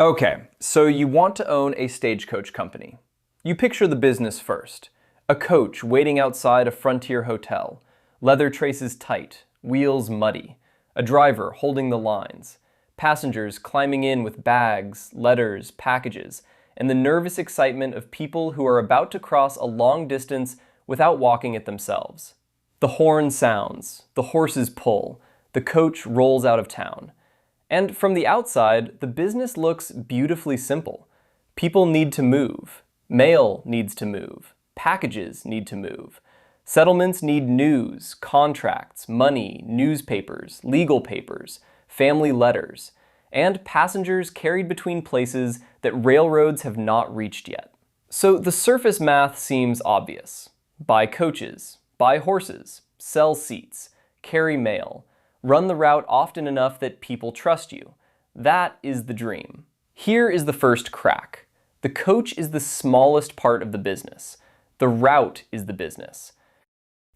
Okay, so you want to own a stagecoach company. You picture the business first. A coach waiting outside a frontier hotel, leather traces tight, wheels muddy, a driver holding the lines, passengers climbing in with bags, letters, packages, and the nervous excitement of people who are about to cross a long distance without walking it themselves. The horn sounds, the horses pull, the coach rolls out of town. And from the outside, the business looks beautifully simple. People need to move. Mail needs to move. Packages need to move. Settlements need news, contracts, money, newspapers, legal papers, family letters, and passengers carried between places that railroads have not reached yet. So the surface math seems obvious. Buy coaches, buy horses, sell seats, carry mail, run the route often enough that people trust you. That is the dream. Here is the first crack. The coach is the smallest part of the business. The route is the business.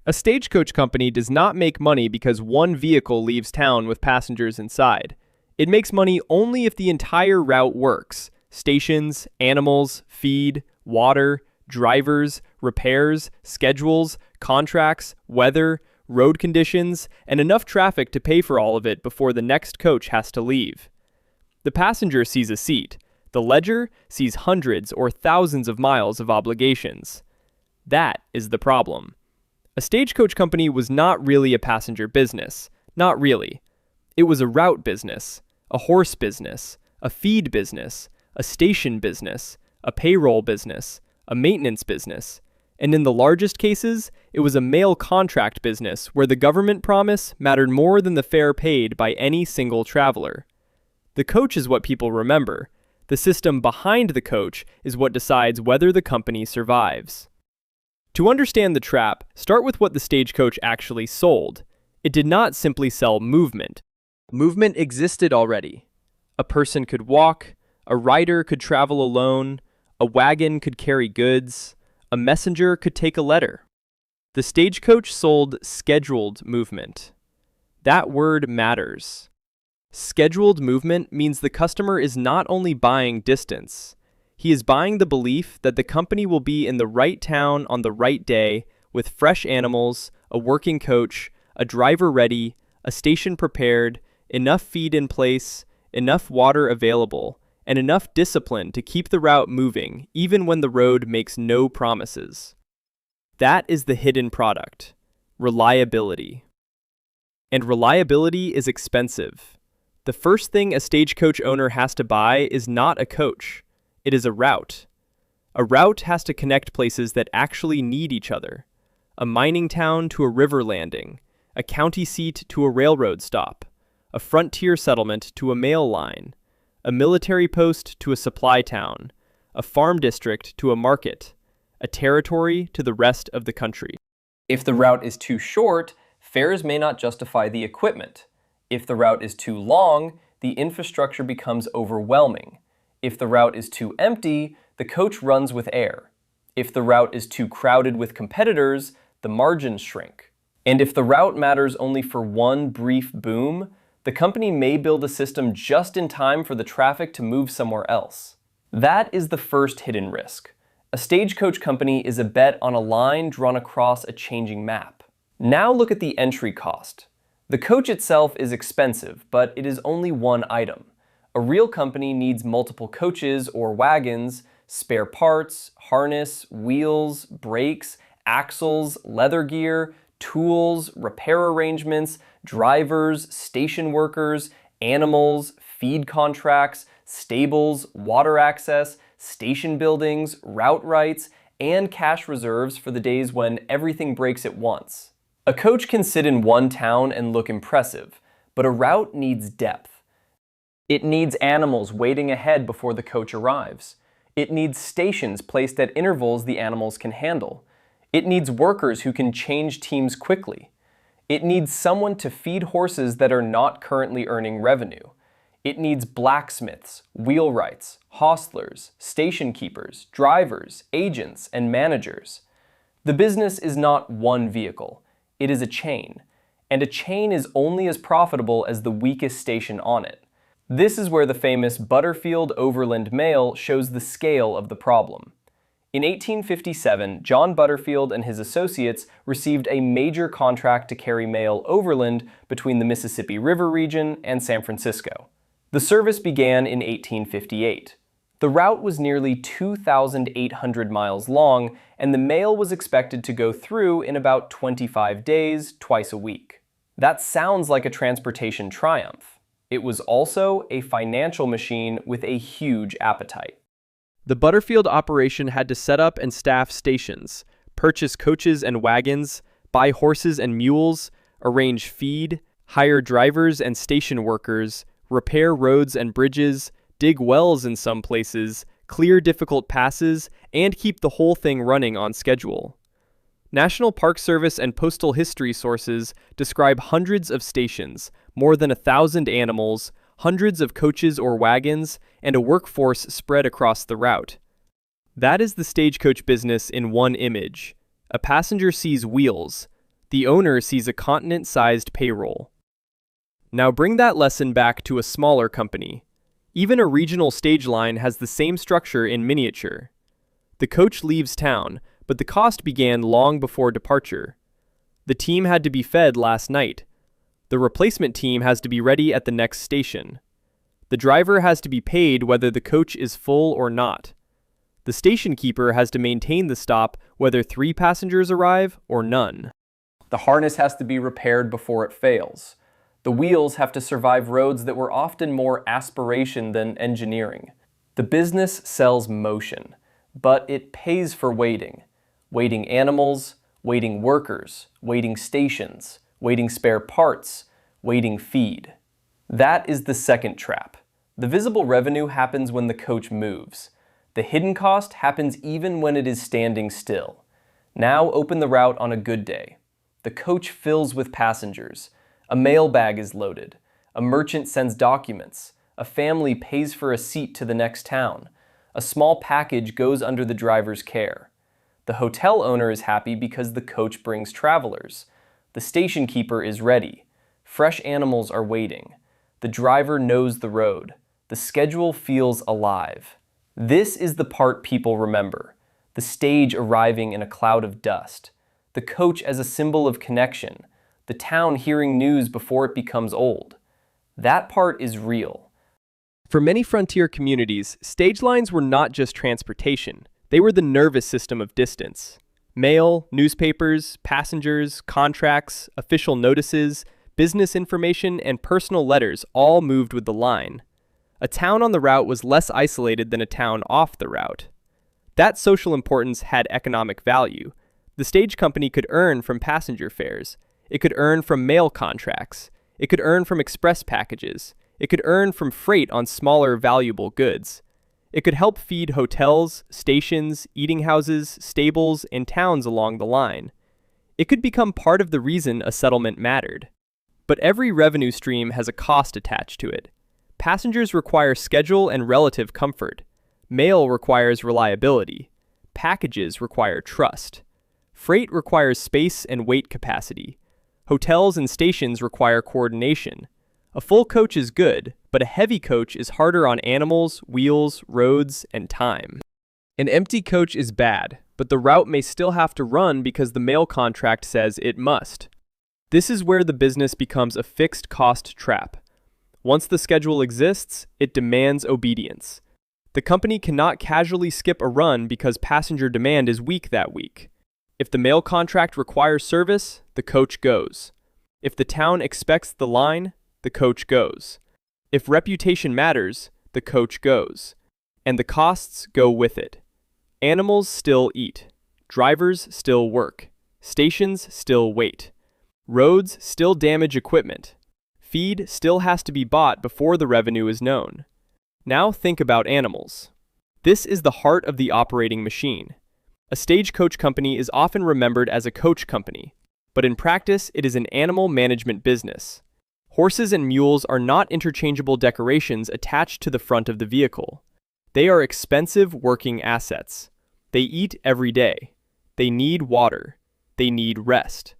A stagecoach company does not make money because one vehicle leaves town with passengers inside. It makes money only if the entire route works. Stations, animals, feed, water, drivers, repairs, schedules, contracts, weather, road conditions, and enough traffic to pay for all of it before the next coach has to leave. The passenger sees a seat. The ledger sees hundreds or thousands of miles of obligations. That is the problem. A stagecoach company was not really a passenger business. Not really. It was a route business, a horse business, a feed business, a station business, a payroll business, a maintenance business, and in the largest cases, it was a mail contract business where the government promise mattered more than the fare paid by any single traveler. The coach is what people remember. The system behind the coach is what decides whether the company survives. To understand the trap, start with what the stagecoach actually sold. It did not simply sell movement. Movement existed already. A person could walk, a rider could travel alone, a wagon could carry goods, a messenger could take a letter. The stagecoach sold scheduled movement. That word matters. Scheduled movement means the customer is not only buying distance. He is buying the belief that the company will be in the right town on the right day with fresh animals, a working coach, a driver ready, a station prepared, enough feed in place, enough water available, and enough discipline to keep the route moving even when the road makes no promises. That is the hidden product, reliability. And reliability is expensive. The first thing a stagecoach owner has to buy is not a coach. It is a route. A route has to connect places that actually need each other. A mining town to a river landing, a county seat to a railroad stop, a frontier settlement to a mail line, a military post to a supply town, a farm district to a market, a territory to the rest of the country. If the route is too short, fares may not justify the equipment. If the route is too long, the infrastructure becomes overwhelming. If the route is too empty, the coach runs with air. If the route is too crowded with competitors, the margins shrink. And if the route matters only for one brief boom, the company may build a system just in time for the traffic to move somewhere else. That is the first hidden risk. A stagecoach company is a bet on a line drawn across a changing map. Now look at the entry cost. The coach itself is expensive, but it is only one item. A real company needs multiple coaches or wagons, spare parts, harness, wheels, brakes, axles, leather gear, tools, repair arrangements, drivers, station workers, animals, feed contracts, stables, water access, station buildings, route rights, and cash reserves for the days when everything breaks at once. A coach can sit in one town and look impressive, but a route needs depth. It needs animals waiting ahead before the coach arrives. It needs stations placed at intervals the animals can handle. It needs workers who can change teams quickly. It needs someone to feed horses that are not currently earning revenue. It needs blacksmiths, wheelwrights, hostlers, station keepers, drivers, agents, and managers. The business is not one vehicle. It is a chain. And a chain is only as profitable as the weakest station on it. This is where the famous Butterfield Overland mail shows the scale of the problem. In 1857, John Butterfield and his associates received a major contract to carry mail overland between the Mississippi River region and San Francisco. The service began in 1858. The route was nearly 2,800 miles long, and the mail was expected to go through in about 25 days, twice a week. That sounds like a transportation triumph. It was also a financial machine with a huge appetite. The Butterfield operation had to set up and staff stations, purchase coaches and wagons, buy horses and mules, arrange feed, hire drivers and station workers, repair roads and bridges, dig wells in some places, clear difficult passes, and keep the whole thing running on schedule. National Park Service and postal history sources describe hundreds of stations, more than 1,000 animals, hundreds of coaches or wagons, and a workforce spread across the route. That is the stagecoach business in one image. A passenger sees wheels. The owner sees a continent-sized payroll. Now bring that lesson back to a smaller company. Even a regional stage line has the same structure in miniature. The coach leaves town, but the cost began long before departure. The team had to be fed last night. The replacement team has to be ready at the next station. The driver has to be paid whether the coach is full or not. The station keeper has to maintain the stop whether 3 passengers arrive or none. The harness has to be repaired before it fails. The wheels have to survive roads that were often more aspiration than engineering. The business sells motion, but it pays for waiting. Waiting animals, waiting workers, waiting stations, waiting spare parts, waiting feed. That is the second trap. The visible revenue happens when the coach moves. The hidden cost happens even when it is standing still. Now open the route on a good day. The coach fills with passengers. A mailbag is loaded. A merchant sends documents. A family pays for a seat to the next town. A small package goes under the driver's care. The hotel owner is happy because the coach brings travelers. The station keeper is ready. Fresh animals are waiting. The driver knows the road. The schedule feels alive. This is the part people remember. The stage arriving in a cloud of dust. The coach as a symbol of connection. The town hearing news before it becomes old. That part is real. For many frontier communities, stage lines were not just transportation. They were the nervous system of distance. Mail, newspapers, passengers, contracts, official notices, business information, and personal letters all moved with the line. A town on the route was less isolated than a town off the route. That social importance had economic value. The stage company could earn from passenger fares. It could earn from mail contracts. It could earn from express packages. It could earn from freight on smaller, valuable goods. It could help feed hotels, stations, eating houses, stables, and towns along the line. It could become part of the reason a settlement mattered. But every revenue stream has a cost attached to it. Passengers require schedule and relative comfort. Mail requires reliability. Packages require trust. Freight requires space and weight capacity. Hotels and stations require coordination. A full coach is good, but a heavy coach is harder on animals, wheels, roads, and time. An empty coach is bad, but the route may still have to run because the mail contract says it must. This is where the business becomes a fixed cost trap. Once the schedule exists, it demands obedience. The company cannot casually skip a run because passenger demand is weak that week. If the mail contract requires service, the coach goes. If the town expects the line, the coach goes. If reputation matters, the coach goes. And the costs go with it. Animals still eat. Drivers still work. Stations still wait. Roads still damage equipment. Feed still has to be bought before the revenue is known. Now think about animals. This is the heart of the operating machine. A stagecoach company is often remembered as a coach company, but in practice it is an animal management business. Horses and mules are not interchangeable decorations attached to the front of the vehicle. They are expensive working assets. They eat every day. They need water. They need rest.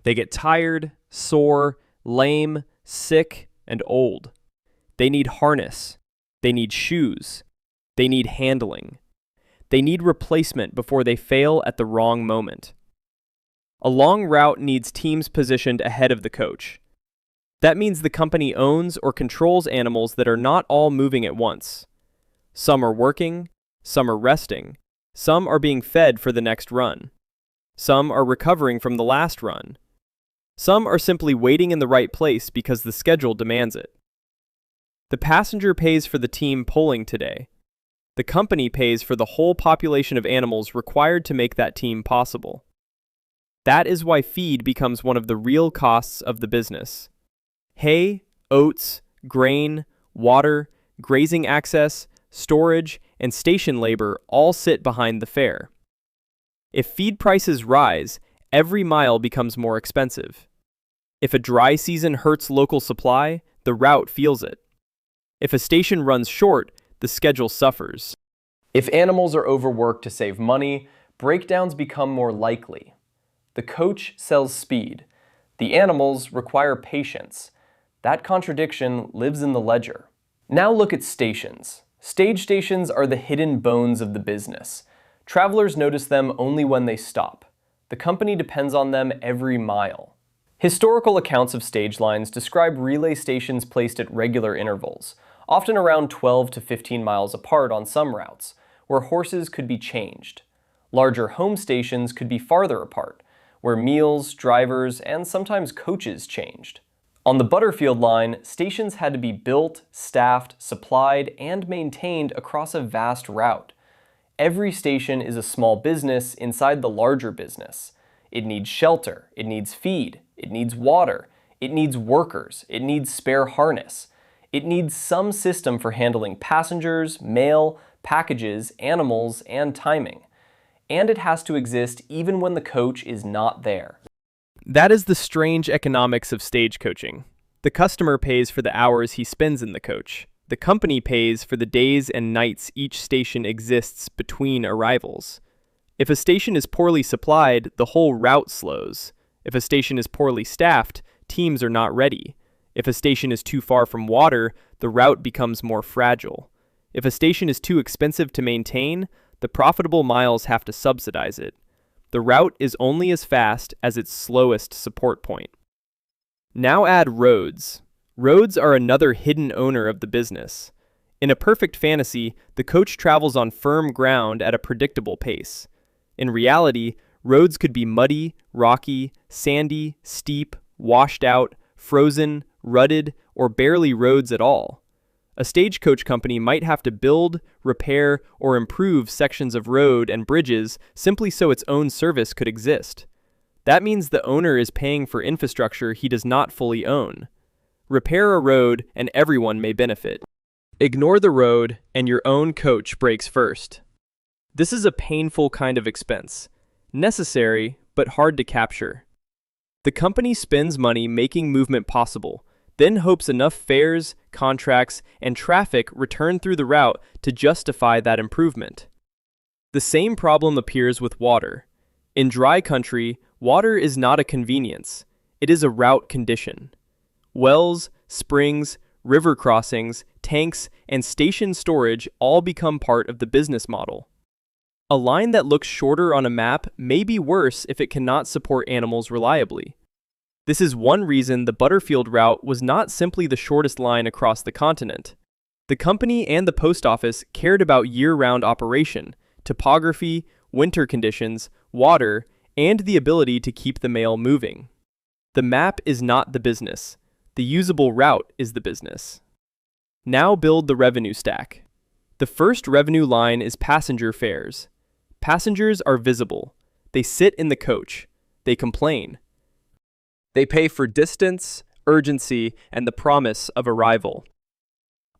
They get tired, sore, lame, sick, and old. They need harness. They need shoes. They need handling. They need replacement before they fail at the wrong moment. A long route needs teams positioned ahead of the coach. That means the company owns or controls animals that are not all moving at once. Some are working, some are resting, some are being fed for the next run. Some are recovering from the last run. Some are simply waiting in the right place because the schedule demands it. The passenger pays for the team pulling today. The company pays for the whole population of animals required to make that team possible. That is why feed becomes one of the real costs of the business. Hay, oats, grain, water, grazing access, storage, and station labor all sit behind the fare. If feed prices rise, every mile becomes more expensive. If a dry season hurts local supply, the route feels it. If a station runs short, the schedule suffers. If animals are overworked to save money, breakdowns become more likely. The coach sells speed. The animals require patience. That contradiction lives in the ledger. Now look at stations. Stage stations are the hidden bones of the business. Travelers notice them only when they stop. The company depends on them every mile. Historical accounts of stage lines describe relay stations placed at regular intervals, often around 12 to 15 miles apart on some routes, where horses could be changed. Larger home stations could be farther apart, where meals, drivers, and sometimes coaches changed. On the Butterfield line, stations had to be built, staffed, supplied, and maintained across a vast route. Every station is a small business inside the larger business. It needs shelter, it needs feed, it needs water, it needs workers, it needs spare harness. It needs some system for handling passengers, mail, packages, animals, and timing. And it has to exist even when the coach is not there. That is the strange economics of stagecoaching. The customer pays for the hours he spends in the coach. The company pays for the days and nights each station exists between arrivals. If a station is poorly supplied, the whole route slows. If a station is poorly staffed, teams are not ready. If a station is too far from water, the route becomes more fragile. If a station is too expensive to maintain, the profitable miles have to subsidize it. The route is only as fast as its slowest support point. Now add roads. Roads are another hidden owner of the business. In a perfect fantasy, the coach travels on firm ground at a predictable pace. In reality, roads could be muddy, rocky, sandy, steep, washed out, frozen, rutted, or barely roads at all. A stagecoach company might have to build, repair, or improve sections of road and bridges simply so its own service could exist. That means the owner is paying for infrastructure he does not fully own. Repair a road and everyone may benefit. Ignore the road and your own coach breaks first. This is a painful kind of expense, necessary but hard to capture. The company spends money making movement possible, then hopes enough fares, contracts, and traffic return through the route to justify that improvement. The same problem appears with water. In dry country, water is not a convenience. It is a route condition. Wells, springs, river crossings, tanks, and station storage all become part of the business model. A line that looks shorter on a map may be worse if it cannot support animals reliably. This is one reason the Butterfield route was not simply the shortest line across the continent. The company and the post office cared about year-round operation, topography, winter conditions, water, and the ability to keep the mail moving. The map is not the business. The usable route is the business. Now build the revenue stack. The first revenue line is passenger fares. Passengers are visible. They sit in the coach. They complain. They pay for distance, urgency, and the promise of arrival.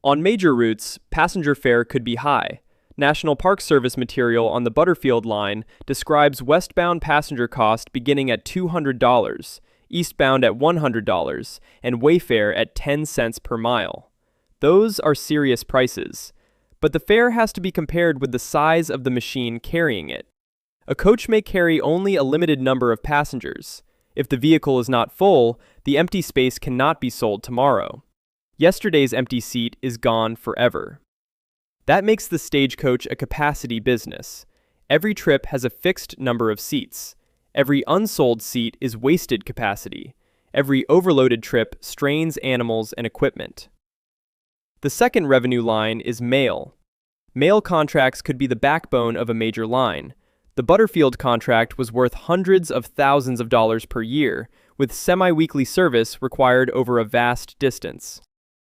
On major routes, passenger fare could be high. National Park Service material on the Butterfield line describes westbound passenger cost beginning at $200, eastbound at $100, and Wayfare at 10 cents per mile. Those are serious prices, but the fare has to be compared with the size of the machine carrying it. A coach may carry only a limited number of passengers. If the vehicle is not full, the empty space cannot be sold tomorrow. Yesterday's empty seat is gone forever. That makes the Stagecoach a capacity business. Every trip has a fixed number of seats. Every unsold seat is wasted capacity. Every overloaded trip strains animals and equipment. The second revenue line is mail. Mail contracts could be the backbone of a major line. The Butterfield contract was worth hundreds of thousands of dollars per year, with semi-weekly service required over a vast distance.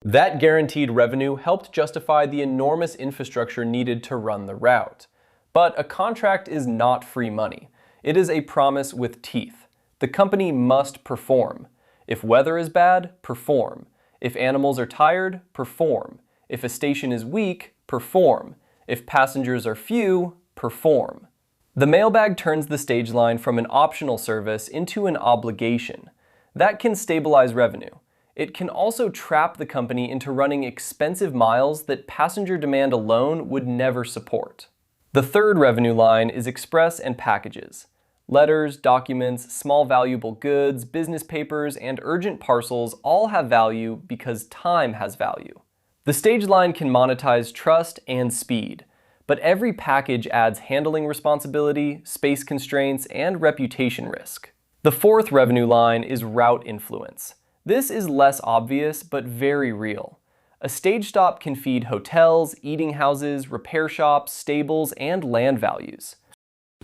That guaranteed revenue helped justify the enormous infrastructure needed to run the route. But a contract is not free money. It is a promise with teeth. The company must perform. If weather is bad, perform. If animals are tired, perform. If a station is weak, perform. If passengers are few, perform. The mailbag turns the stage line from an optional service into an obligation. That can stabilize revenue. It can also trap the company into running expensive miles that passenger demand alone would never support. The third revenue line is express and packages. Letters, documents, small valuable goods, business papers, and urgent parcels all have value because time has value. The stage line can monetize trust and speed, but every package adds handling responsibility, space constraints, and reputation risk. The fourth revenue line is route influence. This is less obvious, but very real. A stage stop can feed hotels, eating houses, repair shops, stables, and land values.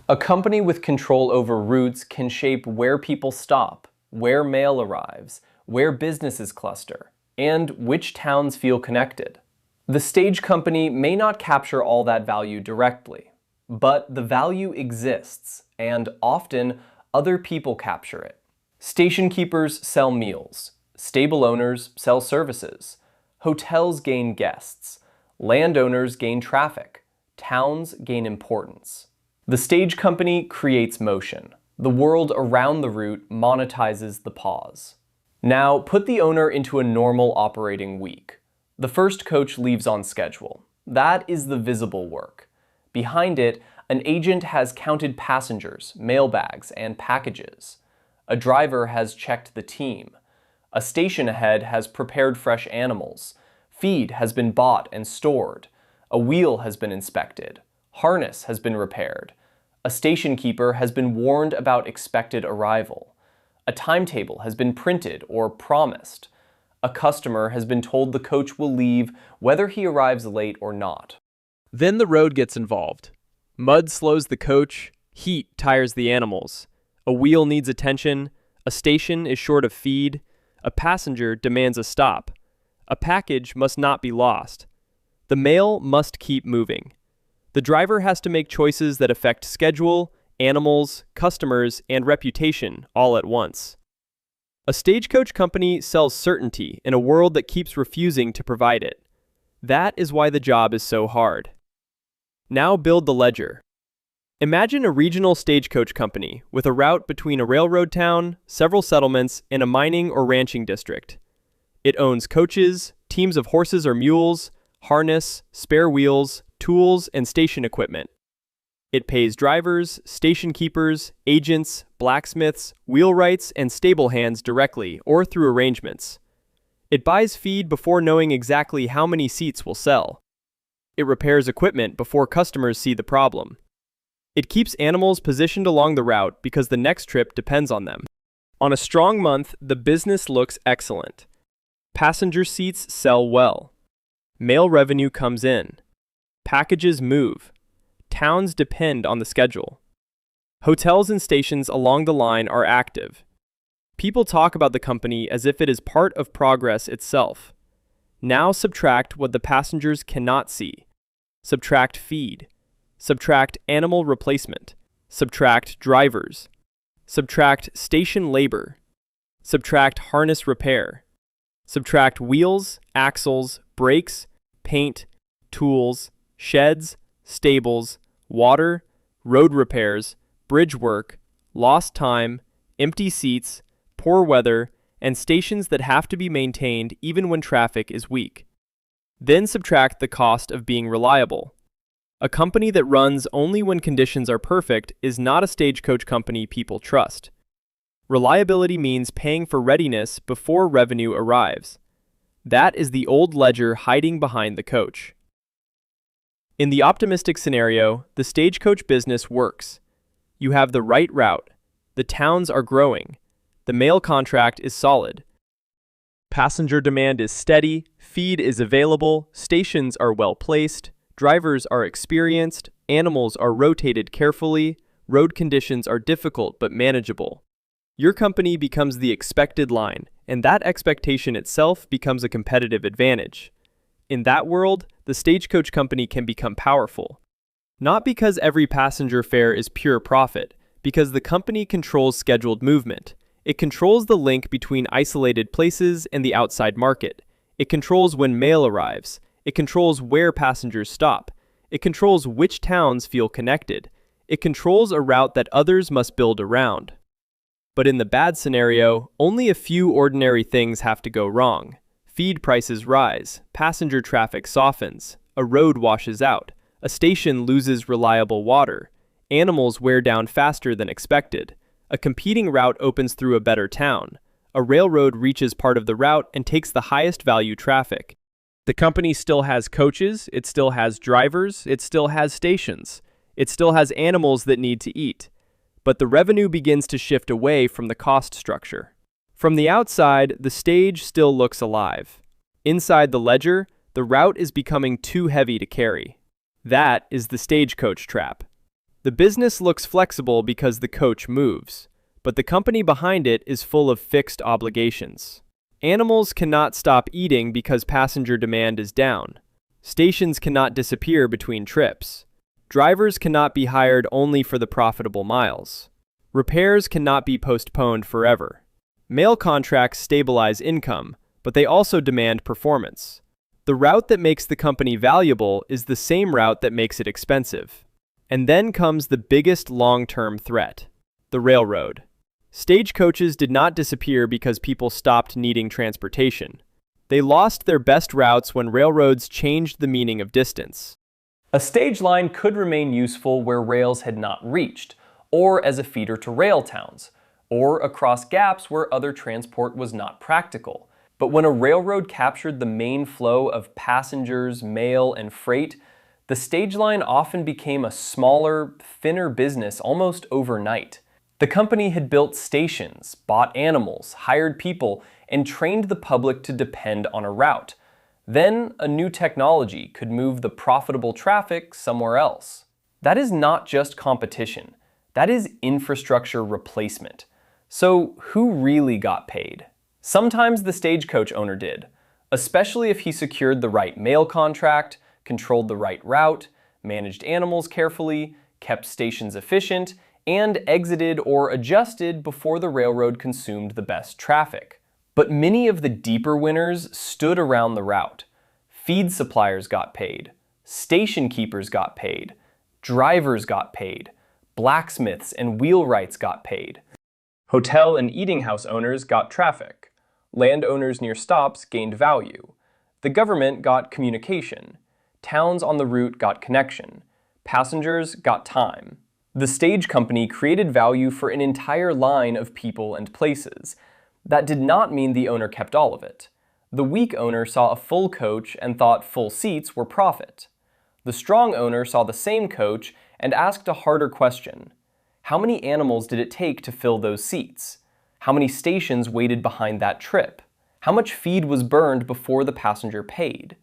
A company with control over routes can shape where people stop, where mail arrives, where businesses cluster, and which towns feel connected. The stage company may not capture all that value directly, but the value exists, and often other people capture it. Station keepers sell meals, stable owners sell services, hotels gain guests, landowners gain traffic, towns gain importance. The stage company creates motion. The world around the route monetizes the pause. Now, put the owner into a normal operating week. The first coach leaves on schedule. That is the visible work. Behind it, an agent has counted passengers, mailbags, and packages. A driver has checked the team. A station ahead has prepared fresh animals. Feed has been bought and stored. A wheel has been inspected. Harness has been repaired. A station keeper has been warned about expected arrival. A timetable has been printed or promised. A customer has been told the coach will leave whether he arrives late or not. Then the road gets involved. Mud slows the coach, heat tires the animals. A wheel needs attention, a station is short of feed, a passenger demands a stop. A package must not be lost. The mail must keep moving. The driver has to make choices that affect schedule, animals, customers, and reputation all at once. A stagecoach company sells certainty in a world that keeps refusing to provide it. That is why the job is so hard. Now build the ledger. Imagine a regional stagecoach company with a route between a railroad town, several settlements, and a mining or ranching district. It owns coaches, teams of horses or mules, harness, spare wheels, tools, and station equipment. It pays drivers, station keepers, agents, blacksmiths, wheelwrights, and stable hands directly or through arrangements. It buys feed before knowing exactly how many seats will sell. It repairs equipment before customers see the problem. It keeps animals positioned along the route because the next trip depends on them. On a strong month, the business looks excellent. Passenger seats sell well. Mail revenue comes in. Packages move. Towns depend on the schedule. Hotels and stations along the line are active. People talk about the company as if it is part of progress itself. Now subtract what the passengers cannot see. Subtract feed. Subtract animal replacement. Subtract drivers. Subtract station labor. Subtract harness repair. Subtract wheels, axles, brakes, paint, tools, sheds, stables, water, road repairs, bridge work, lost time, empty seats, poor weather, and stations that have to be maintained even when traffic is weak. Then subtract the cost of being reliable. A company that runs only when conditions are perfect is not a stagecoach company people trust. Reliability means paying for readiness before revenue arrives. That is the old ledger hiding behind the coach. In the optimistic scenario, the Stagecoach business works. You have the right route. The towns are growing. The mail contract is solid. Passenger demand is steady, feed is available, stations are well placed, drivers are experienced, animals are rotated carefully, road conditions are difficult but manageable. Your company becomes the expected line, and that expectation itself becomes a competitive advantage. In that world, the Stagecoach company can become powerful. Not because every passenger fare is pure profit, because the company controls scheduled movement. It controls the link between isolated places and the outside market. It controls when mail arrives. It controls where passengers stop. It controls which towns feel connected. It controls a route that others must build around. But in the bad scenario, only a few ordinary things have to go wrong. Feed prices rise, passenger traffic softens, a road washes out, a station loses reliable water, animals wear down faster than expected, a competing route opens through a better town, a railroad reaches part of the route and takes the highest value traffic. The company still has coaches, it still has drivers, it still has stations, it still has animals that need to eat. But the revenue begins to shift away from the cost structure. From the outside, the stage still looks alive. Inside the ledger, the route is becoming too heavy to carry. That is the Stagecoach trap. The business looks flexible because the coach moves, but the company behind it is full of fixed obligations. Animals cannot stop eating because passenger demand is down. Stations cannot disappear between trips. Drivers cannot be hired only for the profitable miles. Repairs cannot be postponed forever. Mail contracts stabilize income, but they also demand performance. The route that makes the company valuable is the same route that makes it expensive. And then comes the biggest long-term threat, the railroad. Stagecoaches did not disappear because people stopped needing transportation. They lost their best routes when railroads changed the meaning of distance. A stage line could remain useful where rails had not reached, or as a feeder to rail towns, or across gaps where other transport was not practical. But when a railroad captured the main flow of passengers, mail, and freight, the stage line often became a smaller, thinner business almost overnight. The company had built stations, bought animals, hired people, and trained the public to depend on a route. Then a new technology could move the profitable traffic somewhere else. That is not just competition. That is infrastructure replacement. So who really got paid? Sometimes the Stagecoach owner did, especially if he secured the right mail contract, controlled the right route, managed animals carefully, kept stations efficient, and exited or adjusted before the railroad consumed the best traffic. But many of the deeper winners stood around the route. Feed suppliers got paid, station keepers got paid, drivers got paid, blacksmiths and wheelwrights got paid. Hotel and eating house owners got traffic. Landowners near stops gained value. The government got communication. Towns on the route got connection. Passengers got time. The stage company created value for an entire line of people and places. That did not mean the owner kept all of it. The weak owner saw a full coach and thought full seats were profit. The strong owner saw the same coach and asked a harder question. How many animals did it take to fill those seats? How many stations waited behind that trip? How much feed was burned before the passenger paid?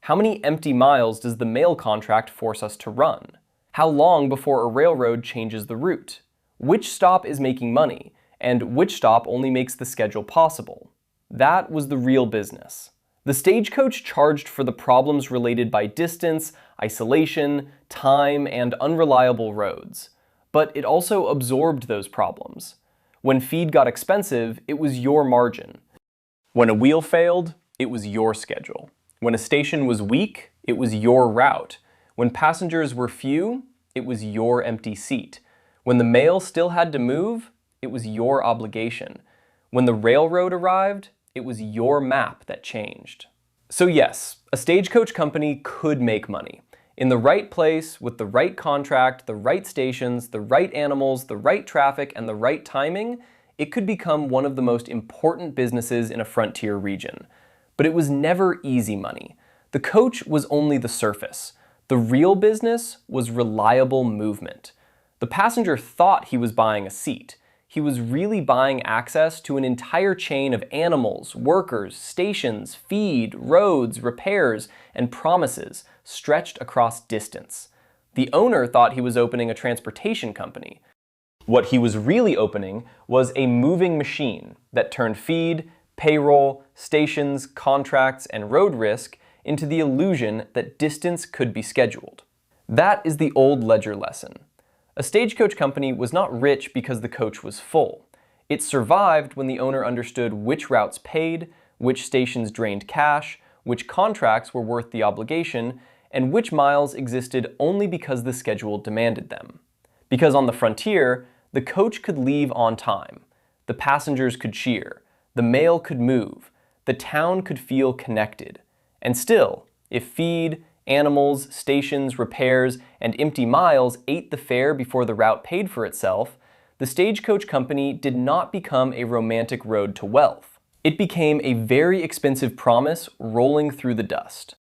How many empty miles does the mail contract force us to run? How long before a railroad changes the route? Which stop is making money? And which stop only makes the schedule possible? That was the real business. The Stagecoach charged for the problems related by distance, isolation, time, and unreliable roads. But it also absorbed those problems. When feed got expensive, it was your margin. When a wheel failed, it was your schedule. When a station was weak, it was your route. When passengers were few, it was your empty seat. When the mail still had to move, it was your obligation. When the railroad arrived, it was your map that changed. So yes, a Stagecoach company could make money. In the right place, with the right contract, the right stations, the right animals, the right traffic, and the right timing, it could become one of the most important businesses in a frontier region. But it was never easy money. The coach was only the surface. The real business was reliable movement. The passenger thought he was buying a seat. He was really buying access to an entire chain of animals, workers, stations, feed, roads, repairs, and promises stretched across distance. The owner thought he was opening a transportation company. What he was really opening was a moving machine that turned feed, payroll, stations, contracts, and road risk into the illusion that distance could be scheduled. That is the old ledger lesson. A Stagecoach company was not rich because the coach was full. It survived when the owner understood which routes paid, which stations drained cash, which contracts were worth the obligation, and which miles existed only because the schedule demanded them. Because on the frontier, the coach could leave on time, the passengers could cheer, the mail could move, the town could feel connected. And still, if feed, animals, stations, repairs, and empty miles ate the fare before the route paid for itself, the Stagecoach company did not become a romantic road to wealth. It became a very expensive promise rolling through the dust.